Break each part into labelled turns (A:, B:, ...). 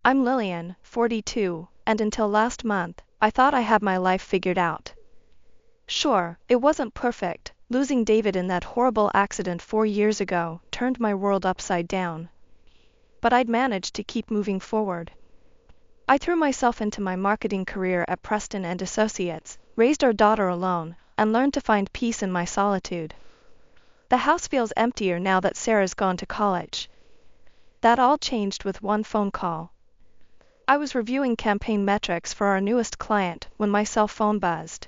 A: I'm Lillian, 42, and until last month, I thought I had my life figured out. Sure, it wasn't perfect. Losing David in that horrible accident 4 years ago turned my world upside down. But I'd managed to keep moving forward. I threw myself into my marketing career at Preston and Associates, raised our daughter alone, and learned to find peace in my solitude. The house feels emptier now that Sarah's gone to college. That all changed with one phone call. I was reviewing campaign metrics for our newest client when my cell phone buzzed.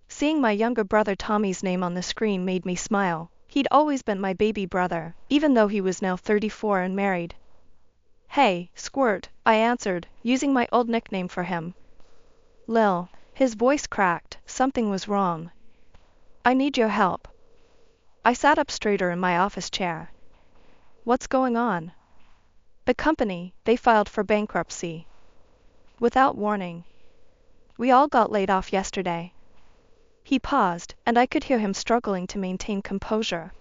A: Seeing my younger brother Tommy's name on the screen made me smile. He'd always been my baby brother, even though he was now 34 and married. Hey, Squirt, I answered, using my old nickname for him. Lil. His voice cracked. Something was wrong. I need your help. I sat up straighter in my office chair. What's going on? The company, they filed for bankruptcy. Without warning. We all got laid off yesterday. He paused, and I could hear him struggling to maintain composure.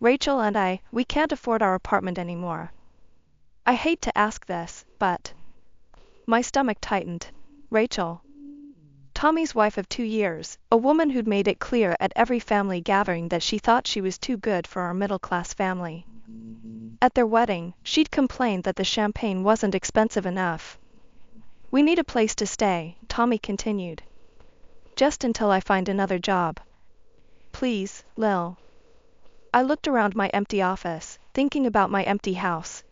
A: Rachel and I, we can't afford our apartment anymore. I hate to ask this, but... My stomach tightened. Rachel. Tommy's wife of 2 years, a woman who'd made it clear at every family gathering that she thought she was too good for our middle-class family. At their wedding, she'd complained that the champagne wasn't expensive enough. We need a place to stay, Tommy continued. Just until I find another job. Please, Lil. I looked around my empty office, thinking about my empty house.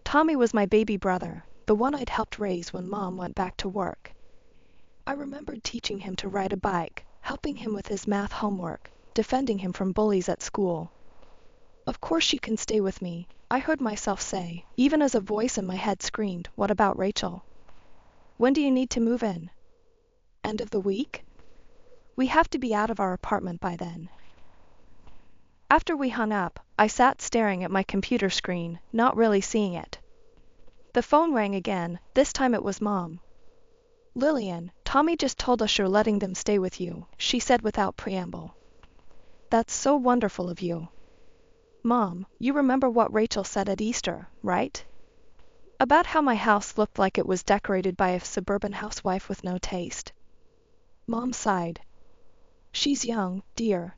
A: Tommy was my baby brother, the one I'd helped raise when Mom went back to work. I remembered teaching him to ride a bike, helping him with his math homework, defending him from bullies at school. Of course you can stay with me, I heard myself say, even as a voice in my head screamed, what about Rachel? When do you need to move in? End of the week? We have to be out of our apartment by then. After we hung up, I sat staring at my computer screen, not really seeing it. The phone rang again, this time it was Mom. Lillian, Tommy just told us you're letting them stay with you, she said without preamble. That's so wonderful of you. Mom, you remember what Rachel said at Easter, right? About how my house looked like it was decorated by a suburban housewife with no taste. Mom sighed. She's young, dear.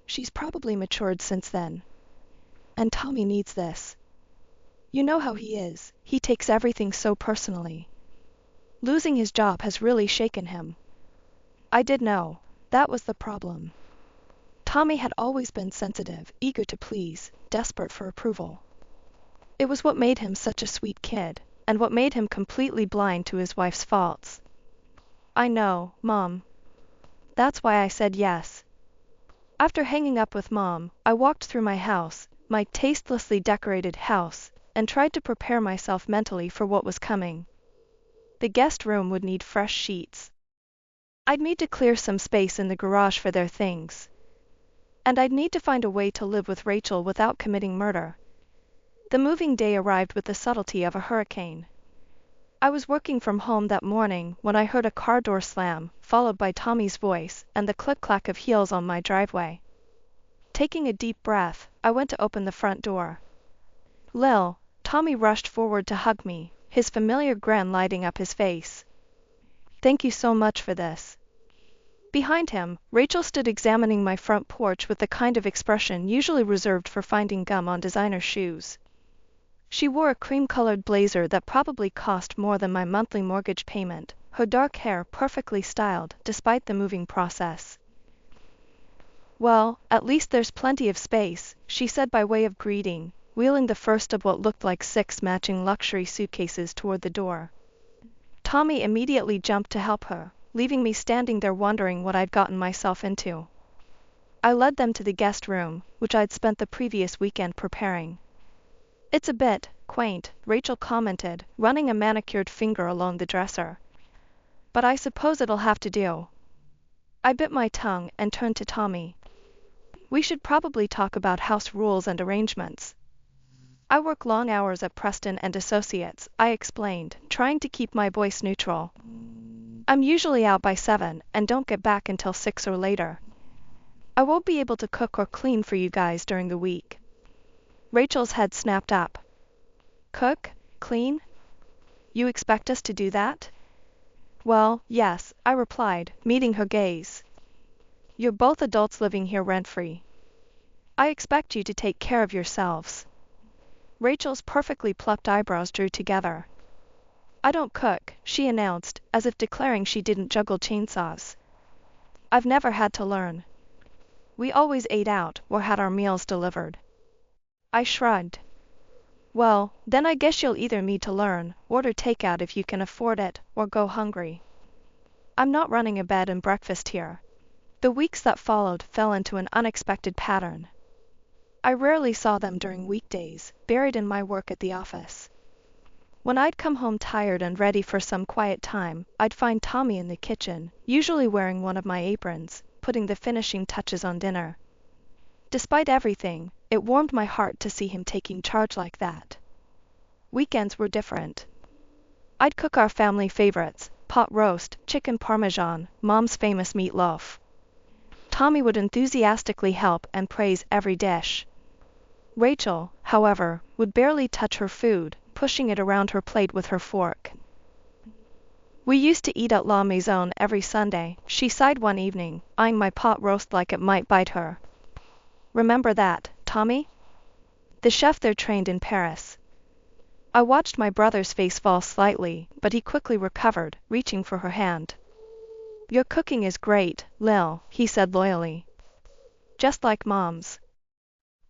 A: She's probably matured since then. And Tommy needs this. You know how he is, he takes everything so personally. Losing his job has really shaken him. I did know, that was the problem. Tommy had always been sensitive, eager to please, desperate for approval. It was what made him such a sweet kid, and what made him completely blind to his wife's faults. I know, Mom. That's why I said yes. After hanging up with Mom, I walked through my house, my tastelessly decorated house, and tried to prepare myself mentally for what was coming. The guest room would need fresh sheets. I'd need to clear some space in the garage for their things. And I'd need to find a way to live with Rachel without committing murder. The moving day arrived with the subtlety of a hurricane. I was working from home that morning when I heard a car door slam, followed by Tommy's voice and the click-clack of heels on my driveway. Taking a deep breath, I went to open the front door. Lil, Tommy rushed forward to hug me, his familiar grin lighting up his face. Thank you so much for this. Behind him, Rachel stood examining my front porch with the kind of expression usually reserved for finding gum on designer shoes. She wore a cream-colored blazer that probably cost more than my monthly mortgage payment, her dark hair perfectly styled despite the moving process. Well, at least there's plenty of space, she said by way of greeting, wheeling the first of what looked like 6 matching luxury suitcases toward the door. Tommy immediately jumped to help her, leaving me standing there wondering what I'd gotten myself into. I led them to the guest room, which I'd spent the previous weekend preparing. It's a bit quaint, Rachel commented, running a manicured finger along the dresser. But I suppose it'll have to do. I bit my tongue and turned to Tommy. We should probably talk about house rules and arrangements. I work long hours at Preston and Associates, I explained, trying to keep my voice neutral. I'm usually out by 7 and don't get back until 6 or later. I won't be able to cook or clean for you guys during the week. Rachel's head snapped up. Cook? Clean? You expect us to do that? Well, yes, I replied, meeting her gaze. You're both adults living here rent-free. I expect you to take care of yourselves. Rachel's perfectly plucked eyebrows drew together. I don't cook, she announced, as if declaring she didn't juggle chainsaws. I've never had to learn. We always ate out or had our meals delivered. I shrugged. Well, then I guess you'll either need to learn, order takeout if you can afford it, or go hungry. I'm not running a bed and breakfast here. The weeks that followed fell into an unexpected pattern. I rarely saw them during weekdays, buried in my work at the office. When I'd come home tired and ready for some quiet time, I'd find Tommy in the kitchen, usually wearing one of my aprons, putting the finishing touches on dinner. Despite everything, it warmed my heart to see him taking charge like that. Weekends were different. I'd cook our family favorites, pot roast, chicken parmesan, Mom's famous meatloaf. Tommy would enthusiastically help and praise every dish. Rachel, however, would barely touch her food, pushing it around her plate with her fork. We used to eat at La Maison every Sunday, she sighed one evening, eyeing my pot roast like it might bite her. Remember that, Tommy? The chef there trained in Paris. I watched my brother's face fall slightly, but he quickly recovered, reaching for her hand. Your cooking is great, Lil, he said loyally. Just like Mom's.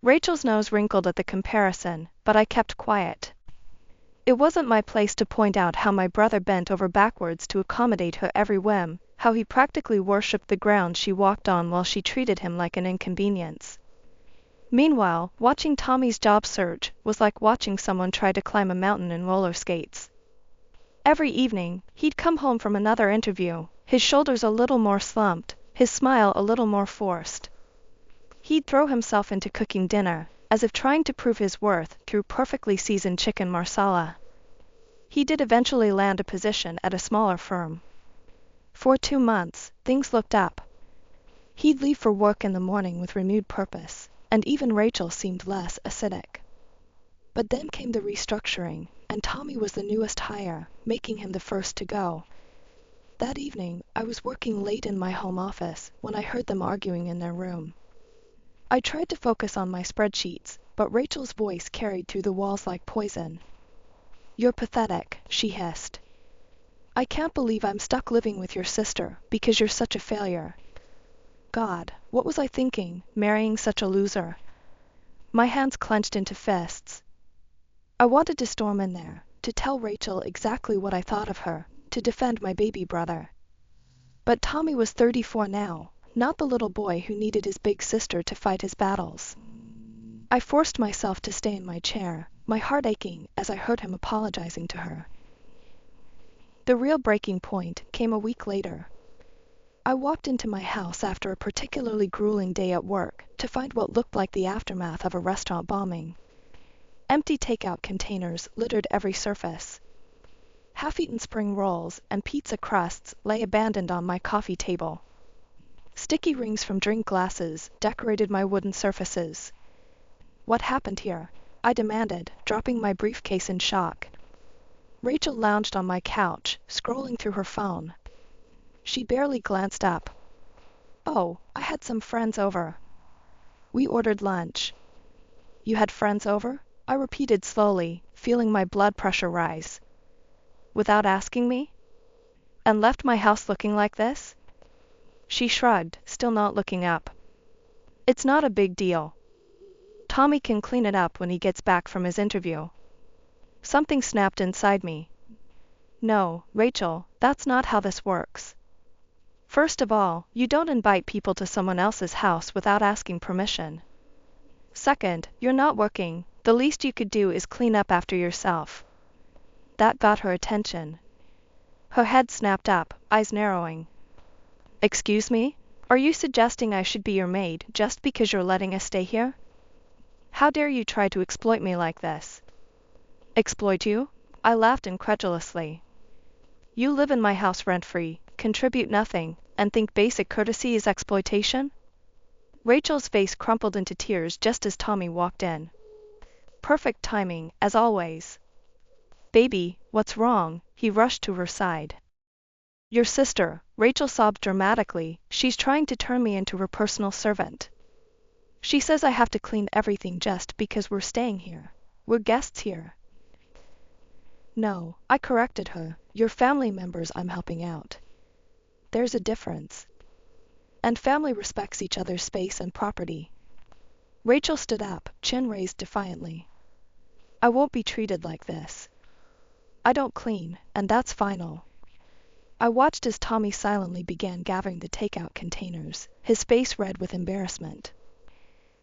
A: Rachel's nose wrinkled at the comparison, but I kept quiet. It wasn't my place to point out how my brother bent over backwards to accommodate her every whim, how he practically worshipped the ground she walked on while she treated him like an inconvenience. Meanwhile, watching Tommy's job search was like watching someone try to climb a mountain in roller skates. Every evening, he'd come home from another interview, his shoulders a little more slumped, his smile a little more forced. He'd throw himself into cooking dinner, as if trying to prove his worth through perfectly seasoned chicken marsala. He did eventually land a position at a smaller firm. For 2 months, things looked up. He'd leave for work in the morning with renewed purpose, and even Rachel seemed less acidic. But then came the restructuring, and Tommy was the newest hire, making him the first to go. That evening, I was working late in my home office when I heard them arguing in their room. I tried to focus on my spreadsheets, but Rachel's voice carried through the walls like poison. You're pathetic, she hissed. I can't believe I'm stuck living with your sister because you're such a failure. God, what was I thinking, marrying such a loser? My hands clenched into fists. I wanted to storm in there, to tell Rachel exactly what I thought of her, to defend my baby brother. But Tommy was 34 now, not the little boy who needed his big sister to fight his battles. I forced myself to stay in my chair, my heart aching as I heard him apologizing to her. The real breaking point came a week later. I walked into my house after a particularly grueling day at work to find what looked like the aftermath of a restaurant bombing. Empty takeout containers littered every surface. Half-eaten spring rolls and pizza crusts lay abandoned on my coffee table. Sticky rings from drink glasses decorated my wooden surfaces. What happened here? I demanded, dropping my briefcase in shock. Rachel lounged on my couch, scrolling through her phone. She barely glanced up. Oh, I had some friends over. We ordered lunch. You had friends over? I repeated slowly, feeling my blood pressure rise. Without asking me? And left my house looking like this? She shrugged, still not looking up. It's not a big deal. Tommy can clean it up when he gets back from his interview. Something snapped inside me. No, Rachel, that's not how this works. First of all, you don't invite people to someone else's house without asking permission. Second, you're not working, the least you could do is clean up after yourself. That got her attention. Her head snapped up, eyes narrowing. Excuse me? Are you suggesting I should be your maid just because you're letting us stay here? How dare you try to exploit me like this? Exploit you? I laughed incredulously. You live in my house rent-free, contribute nothing, and think basic courtesy is exploitation? Rachel's face crumpled into tears just as Tommy walked in. Perfect timing, as always. Baby, what's wrong? He rushed to her side. Your sister, Rachel sobbed dramatically, she's trying to turn me into her personal servant. She says I have to clean everything just because we're staying here. We're guests here. No, I corrected her, you're family members I'm helping out. There's a difference. And family respects each other's space and property. Rachel stood up, chin raised defiantly. I won't be treated like this. I don't clean, and that's final. I watched as Tommy silently began gathering the takeout containers, his face red with embarrassment.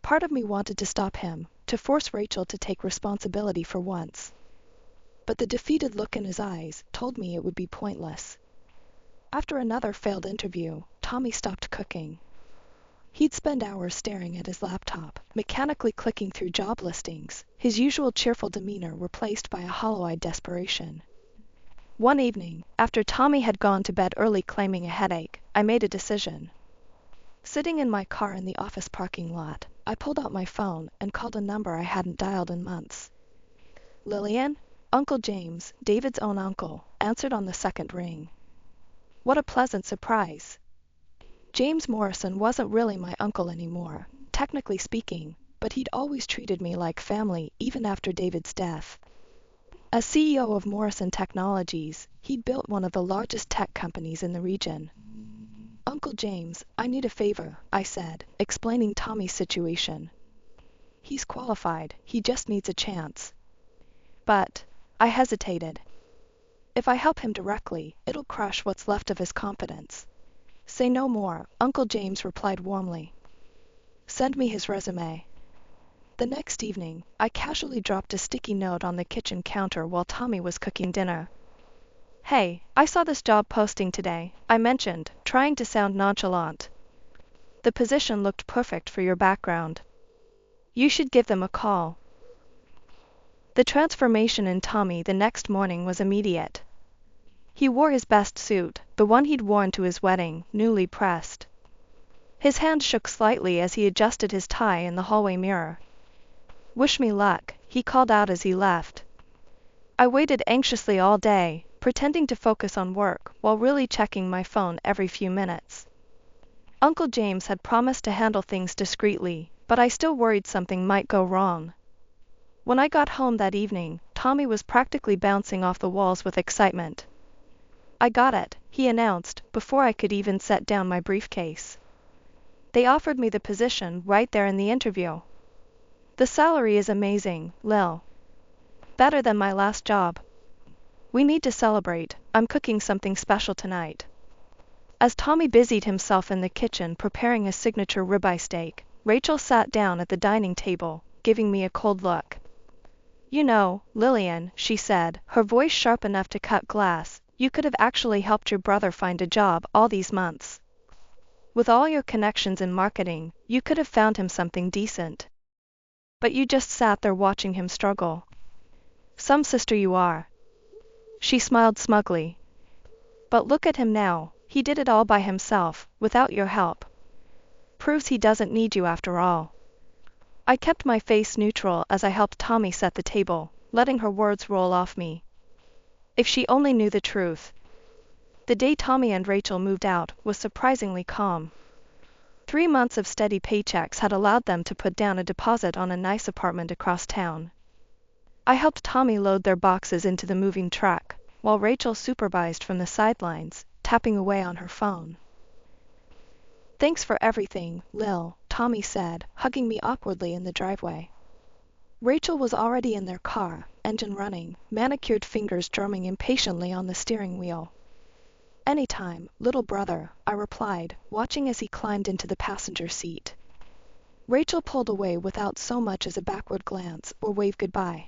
A: Part of me wanted to stop him, to force Rachel to take responsibility for once. But the defeated look in his eyes told me it would be pointless. After another failed interview, Tommy stopped cooking. He'd spend hours staring at his laptop, mechanically clicking through job listings, his usual cheerful demeanor replaced by a hollow-eyed desperation. One evening, after Tommy had gone to bed early claiming a headache, I made a decision. Sitting in my car in the office parking lot, I pulled out my phone and called a number I hadn't dialed in months. Lillian? Uncle James, David's own uncle, answered on the second ring. What a pleasant surprise. James Morrison wasn't really my uncle anymore, technically speaking, but he'd always treated me like family even after David's death. As CEO of Morrison Technologies, he'd built one of the largest tech companies in the region. Uncle James, I need a favor, I said, explaining Tommy's situation. He's qualified, he just needs a chance. But, I hesitated. If I help him directly, it'll crush what's left of his confidence. Say no more, Uncle James replied warmly. Send me his resume. The next evening, I casually dropped a sticky note on the kitchen counter while Tommy was cooking dinner. Hey, I saw this job posting today, I mentioned, trying to sound nonchalant. The position looked perfect for your background. You should give them a call. The transformation in Tommy the next morning was immediate. He wore his best suit, the one he'd worn to his wedding, newly pressed. His hand shook slightly as he adjusted his tie in the hallway mirror. Wish me luck, he called out as he left. I waited anxiously all day, pretending to focus on work while really checking my phone every few minutes. Uncle James had promised to handle things discreetly, but I still worried something might go wrong. When I got home that evening, Tommy was practically bouncing off the walls with excitement. I got it, he announced, before I could even set down my briefcase. They offered me the position right there in the interview. The salary is amazing, Lil. Better than my last job. We need to celebrate, I'm cooking something special tonight. As Tommy busied himself in the kitchen preparing a signature ribeye steak, Rachel sat down at the dining table, giving me a cold look. You know, Lillian, she said, her voice sharp enough to cut glass, you could have actually helped your brother find a job all these months. With all your connections in marketing, you could have found him something decent. But you just sat there watching him struggle. Some sister you are. She smiled smugly. But look at him now, he did it all by himself, without your help. Proves he doesn't need you after all. I kept my face neutral as I helped Tommy set the table, letting her words roll off me. If she only knew the truth. The day Tommy and Rachel moved out was surprisingly calm. 3 months of steady paychecks had allowed them to put down a deposit on a nice apartment across town. I helped Tommy load their boxes into the moving truck, while Rachel supervised from the sidelines, tapping away on her phone. Thanks for everything, Lil, Tommy said, hugging me awkwardly in the driveway. Rachel was already in their car, engine running, manicured fingers drumming impatiently on the steering wheel. Anytime, little brother, I replied, watching as he climbed into the passenger seat. Rachel pulled away without so much as a backward glance or wave goodbye.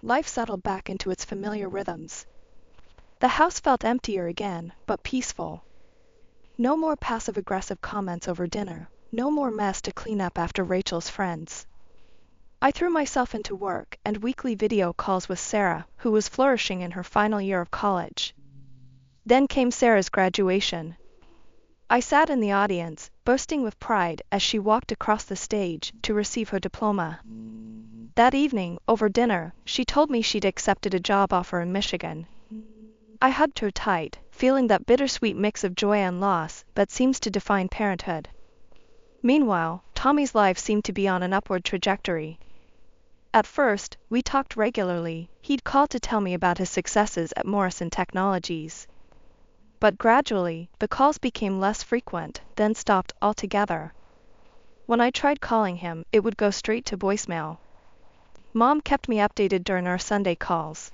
A: Life settled back into its familiar rhythms. The house felt emptier again, but peaceful. No more passive-aggressive comments over dinner, no more mess to clean up after Rachel's friends. I threw myself into work and weekly video calls with Sarah, who was flourishing in her final year of college. Then came Sarah's graduation. I sat in the audience, bursting with pride as she walked across the stage to receive her diploma. That evening, over dinner, she told me she'd accepted a job offer in Michigan. I hugged her tight, feeling that bittersweet mix of joy and loss that seems to define parenthood. Meanwhile, Tommy's life seemed to be on an upward trajectory. At first, we talked regularly. He'd call to tell me about his successes at Morrison Technologies. But gradually, the calls became less frequent, then stopped altogether. When I tried calling him, it would go straight to voicemail. Mom kept me updated during our Sunday calls.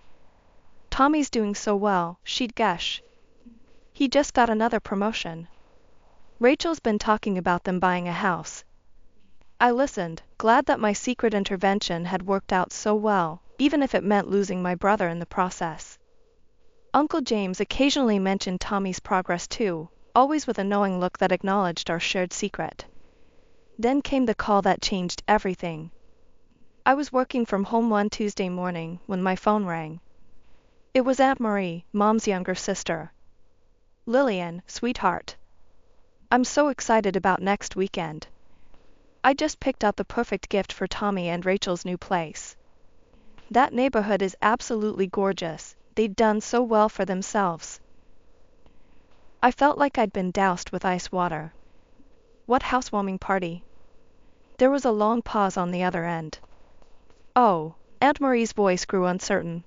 A: Tommy's doing so well, she'd gush. He just got another promotion. Rachel's been talking about them buying a house. I listened, glad that my secret intervention had worked out so well, even if it meant losing my brother in the process. Uncle James occasionally mentioned Tommy's progress too, always with a knowing look that acknowledged our shared secret. Then came the call that changed everything. I was working from home one Tuesday morning when my phone rang. It was Aunt Marie, Mom's younger sister. "Lillian, sweetheart. I'm so excited about next weekend. I just picked out the perfect gift for Tommy and Rachel's new place. That neighborhood is absolutely gorgeous. They'd done so well for themselves." I felt like I'd been doused with ice water. "What housewarming party?" There was a long pause on the other end. "Oh," Aunt Marie's voice grew uncertain.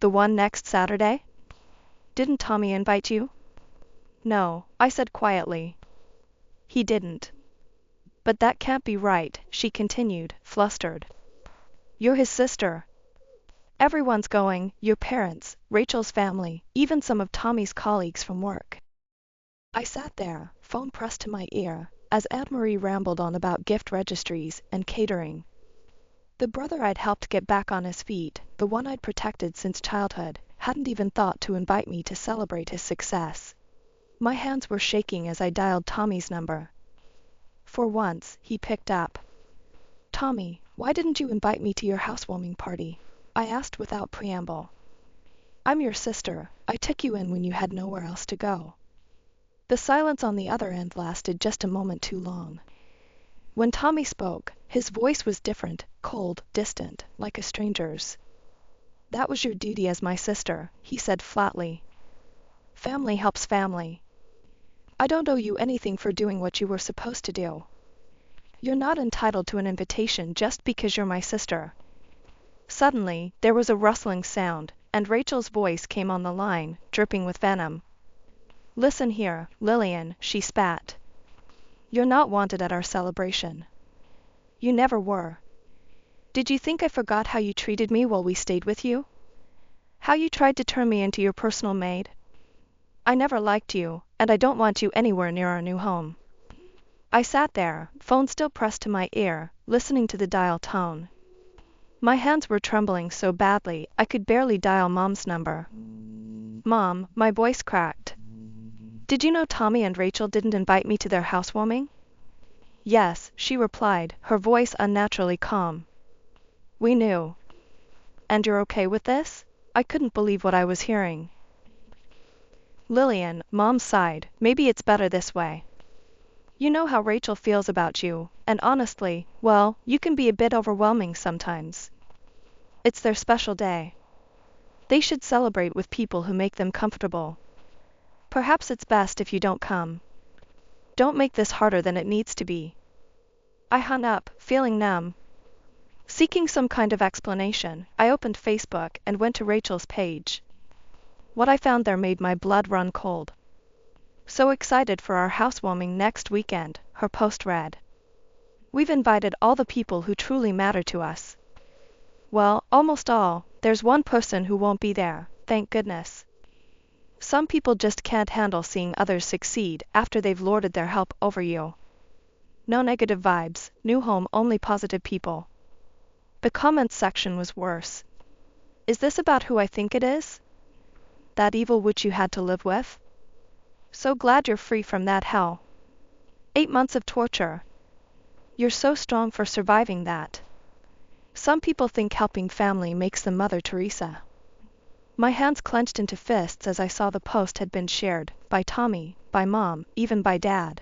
A: "The one next Saturday? Didn't Tommy invite you?" "No," I said quietly. "He didn't." "But that can't be right," she continued, flustered. "You're his sister. Everyone's going, your parents, Rachel's family, even some of Tommy's colleagues from work." I sat there, phone pressed to my ear, as Aunt Marie rambled on about gift registries and catering. The brother I'd helped get back on his feet, the one I'd protected since childhood, hadn't even thought to invite me to celebrate his success. My hands were shaking as I dialed Tommy's number. For once, he picked up. "Tommy, why didn't you invite me to your housewarming party?" I asked without preamble. "I'm your sister. I took you in when you had nowhere else to go." The silence on the other end lasted just a moment too long. When Tommy spoke, his voice was different, cold, distant, like a stranger's. "That was your duty as my sister," he said flatly. "Family helps family. I don't owe you anything for doing what you were supposed to do. You're not entitled to an invitation just because you're my sister." Suddenly, there was a rustling sound, and Rachel's voice came on the line, dripping with venom. "Listen here, Lillian," she spat. "You're not wanted at our celebration. You never were. Did you think I forgot how you treated me while we stayed with you? How you tried to turn me into your personal maid? I never liked you, and I don't want you anywhere near our new home." I sat there, phone still pressed to my ear, listening to the dial tone. My hands were trembling so badly I could barely dial Mom's number. "Mom," my voice cracked. "Did you know Tommy and Rachel didn't invite me to their housewarming?" "Yes," she replied, her voice unnaturally calm. "We knew." "And you're okay with this?" I couldn't believe what I was hearing. "Lillian," Mom sighed, "maybe it's better this way. You know how Rachel feels about you, and honestly, well, you can be a bit overwhelming sometimes. It's their special day. They should celebrate with people who make them comfortable. Perhaps it's best if you don't come. Don't make this harder than it needs to be." I hung up, feeling numb. Seeking some kind of explanation, I opened Facebook and went to Rachel's page. What I found there made my blood run cold. "So excited for our housewarming next weekend," her post read. "We've invited all the people who truly matter to us. Well, almost all. There's one person who won't be there, thank goodness. Some people just can't handle seeing others succeed after they've lorded their help over you. No negative vibes, new home, only positive people." The comments section was worse. "Is this about who I think it is? That evil witch you had to live with? So glad you're free from that hell. 8 months of torture. You're so strong for surviving that. Some people think helping family makes them Mother Teresa. My hands clenched into fists as I saw the post had been shared, by Tommy, by Mom, even by Dad.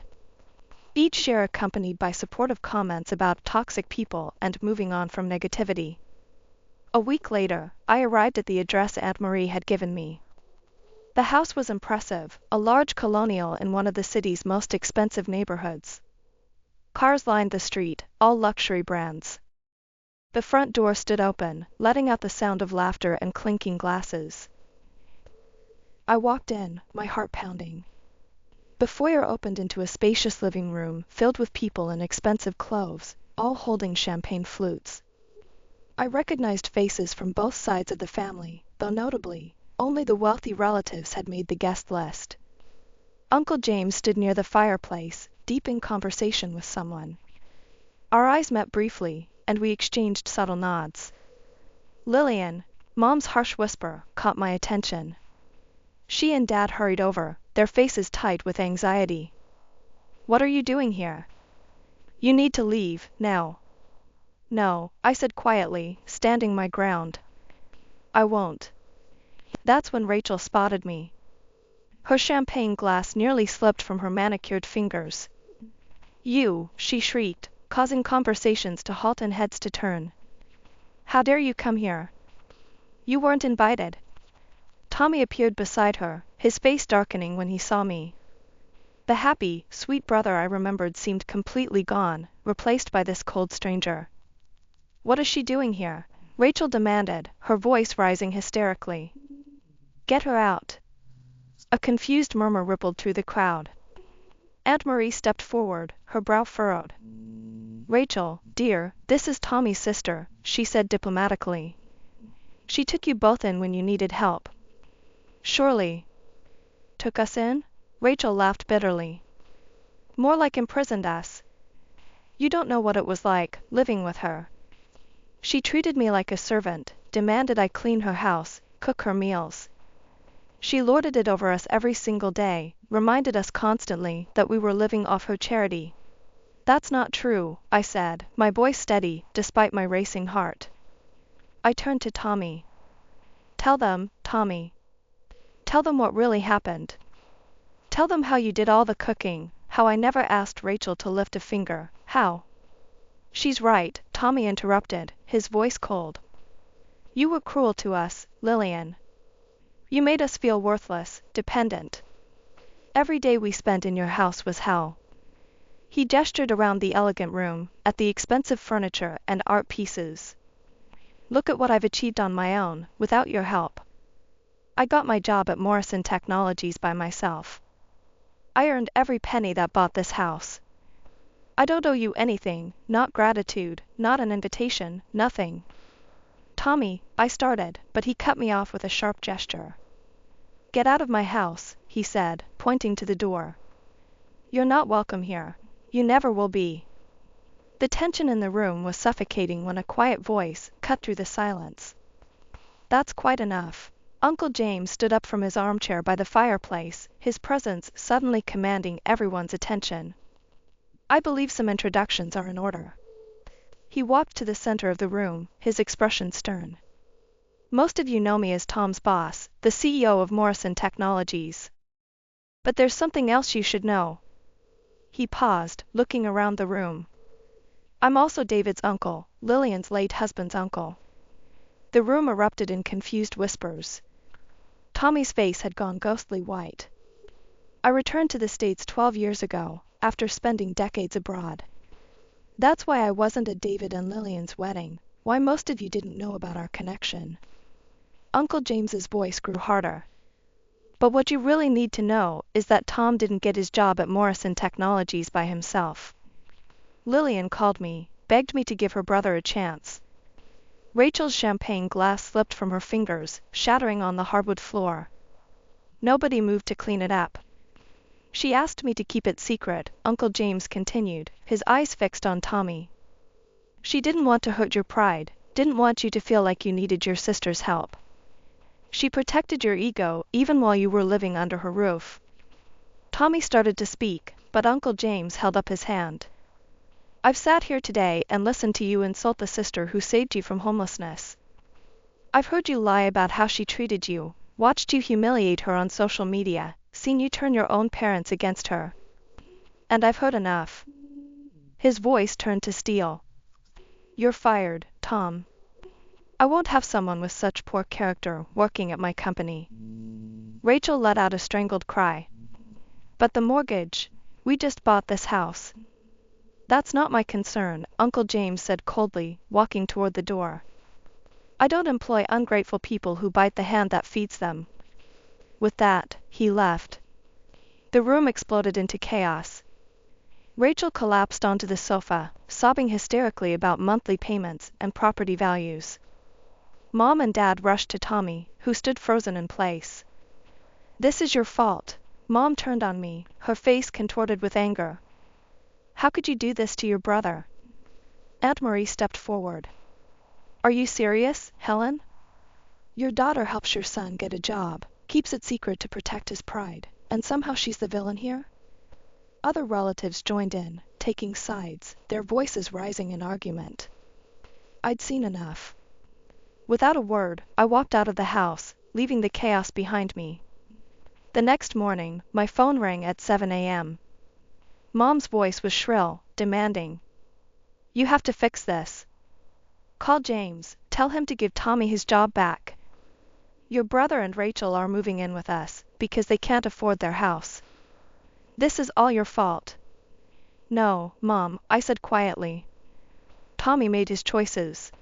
A: Each share accompanied by supportive comments about toxic people and moving on from negativity. A week later, I arrived at the address Aunt Marie had given me. The house was impressive, a large colonial in one of the city's most expensive neighborhoods. Cars lined the street, all luxury brands. The front door stood open, letting out the sound of laughter and clinking glasses. I walked in, my heart pounding. The foyer opened into a spacious living room filled with people in expensive clothes, all holding champagne flutes. I recognized faces from both sides of the family, though notably, only the wealthy relatives had made the guest list. Uncle James stood near the fireplace, deep in conversation with someone. Our eyes met briefly, and we exchanged subtle nods. Lillian, Mom's harsh whisper, caught my attention. She and Dad hurried over, their faces tight with anxiety. "What are you doing here? You need to leave, now." "No," I said quietly, standing my ground. "I won't." That's when Rachel spotted me. Her champagne glass nearly slipped from her manicured fingers. "You," she shrieked, causing conversations to halt and heads to turn. "How dare you come here? You weren't invited." Tommy appeared beside her, his face darkening when he saw me. The happy, sweet brother I remembered seemed completely gone, replaced by this cold stranger. "What is she doing here?" Rachel demanded, her voice rising hysterically. "Get her out." A confused murmur rippled through the crowd. Aunt Marie stepped forward, her brow furrowed. "Rachel, dear, this is Tommy's sister," she said diplomatically. "She took you both in when you needed help." "Surely." "Took us in?" Rachel laughed bitterly. "More like imprisoned us. You don't know what it was like, living with her. She treated me like a servant, demanded I clean her house, cook her meals. She lorded it over us every single day, reminded us constantly that we were living off her charity." "That's not true," I said, my voice steady, despite my racing heart. I turned to Tommy. "Tell them, Tommy. Tell them what really happened. Tell them how you did all the cooking, how I never asked Rachel to lift a finger, how—" "She's right," Tommy interrupted, his voice cold. "You were cruel to us, Lillian. You made us feel worthless, dependent. Every day we spent in your house was hell." He gestured around the elegant room, at the expensive furniture and art pieces. "Look at what I've achieved on my own, without your help. I got my job at Morrison Technologies by myself. I earned every penny that bought this house. I don't owe you anything, not gratitude, not an invitation, nothing." "Tommy," I started, but he cut me off with a sharp gesture. "Get out of my house," he said, pointing to the door. "You're not welcome here. You never will be." The tension in the room was suffocating when a quiet voice cut through the silence. "That's quite enough." Uncle James stood up from his armchair by the fireplace, his presence suddenly commanding everyone's attention. "I believe some introductions are in order." He walked to the center of the room, his expression stern. "Most of you know me as Tom's boss, the CEO of Morrison Technologies. But there's something else you should know." He paused, looking around the room. "I'm also David's uncle, Lillian's late husband's uncle." The room erupted in confused whispers. Tommy's face had gone ghostly white. "I returned to the States 12 years ago, after spending decades abroad. That's why I wasn't at David and Lillian's wedding, why most of you didn't know about our connection." Uncle James's voice grew harder. "But what you really need to know is that Tom didn't get his job at Morrison Technologies by himself. Lillian called me, begged me to give her brother a chance." Rachel's champagne glass slipped from her fingers, shattering on the hardwood floor. "Nobody moved to clean it up. She asked me to keep it secret," Uncle James continued, his eyes fixed on Tommy. "She didn't want to hurt your pride, didn't want you to feel like you needed your sister's help. She protected your ego even while you were living under her roof." Tommy started to speak, but Uncle James held up his hand. "I've sat here today and listened to you insult the sister who saved you from homelessness. I've heard you lie about how she treated you, watched you humiliate her on social media, seen you turn your own parents against her. And I've heard enough." His voice turned to steel. "You're fired, Tom. I won't have someone with such poor character working at my company." Rachel let out a strangled cry. "But the mortgage. We just bought this house." "That's not my concern," Uncle James said coldly, walking toward the door. "I don't employ ungrateful people who bite the hand that feeds them." With that, he left. The room exploded into chaos. Rachel collapsed onto the sofa, sobbing hysterically about monthly payments and property values. Mom and Dad rushed to Tommy, who stood frozen in place. "This is your fault." Mom turned on me, her face contorted with anger. "How could you do this to your brother?" Aunt Marie stepped forward. "Are you serious, Helen? Your daughter helps your son get a job, keeps it secret to protect his pride, and somehow she's the villain here?" Other relatives joined in, taking sides, their voices rising in argument. I'd seen enough. Without a word, I walked out of the house, leaving the chaos behind me. The next morning, my phone rang at 7 a.m. Mom's voice was shrill, demanding, "You have to fix this. Call James, tell him to give Tommy his job back. Your brother and Rachel are moving in with us because they can't afford their house. This is all your fault." "No, Mom," I said quietly. "Tommy made his choices.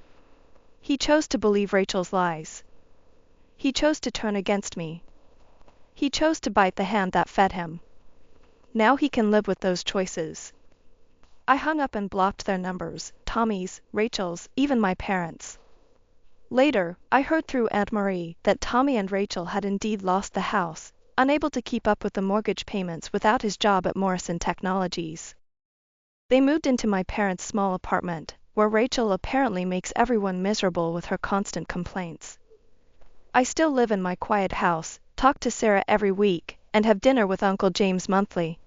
A: He chose to believe Rachel's lies. He chose to turn against me. He chose to bite the hand that fed him. Now he can live with those choices." I hung up and blocked their numbers, Tommy's, Rachel's, even my parents'. Later, I heard through Aunt Marie that Tommy and Rachel had indeed lost the house, unable to keep up with the mortgage payments without his job at Morrison Technologies. They moved into my parents' small apartment, where Rachel apparently makes everyone miserable with her constant complaints. I still live in my quiet house, talk to Sarah every week, and have dinner with Uncle James monthly.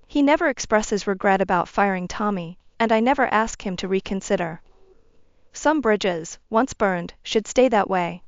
A: He never expresses regret about firing Tommy, and I never ask him to reconsider. Some bridges, once burned, should stay that way.